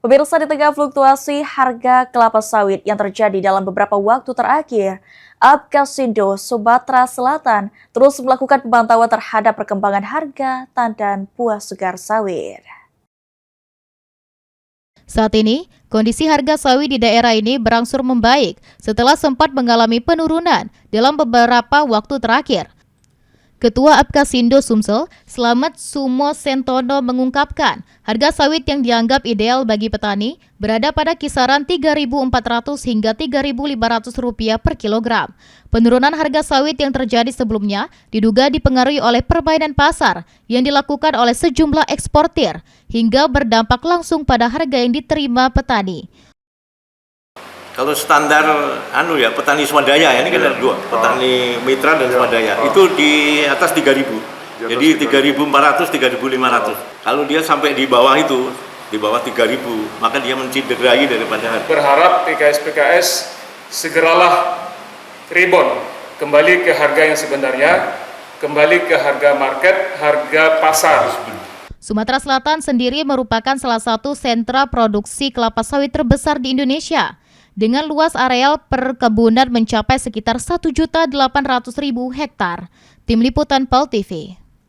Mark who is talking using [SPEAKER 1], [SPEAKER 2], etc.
[SPEAKER 1] Pemirsa, di tengah fluktuasi harga kelapa sawit yang terjadi dalam beberapa waktu terakhir, Apkasindo, Sumatera Selatan terus melakukan pemantauan terhadap perkembangan harga tandan buah segar sawit.
[SPEAKER 2] Saat ini, kondisi harga sawit di daerah ini berangsur membaik setelah sempat mengalami penurunan dalam beberapa waktu terakhir. Ketua Apkasindo Sumsel, Slamet Sumo Sentono mengungkapkan, harga sawit yang dianggap ideal bagi petani berada pada kisaran Rp3.400 hingga Rp3.500 per kilogram. Penurunan harga sawit yang terjadi sebelumnya diduga dipengaruhi oleh permainan pasar yang dilakukan oleh sejumlah eksportir hingga berdampak langsung pada harga yang diterima petani.
[SPEAKER 3] Kalau standar petani swadaya, ini kan ada dua, petani mitra dan swadaya, itu di atas 3.000. Jadi 3.400, 3.500. Kalau dia sampai di bawah itu, di bawah 3.000, maka dia menciderai daripada harga.
[SPEAKER 4] Berharap PKS segeralah rebound, kembali ke harga yang sebenarnya, kembali ke harga market, harga pasar.
[SPEAKER 2] Sumatera Selatan sendiri merupakan salah satu sentra produksi kelapa sawit terbesar di Indonesia, dengan luas areal perkebunan mencapai sekitar 1.800.000 hektar. Tim Liputan PAL TV.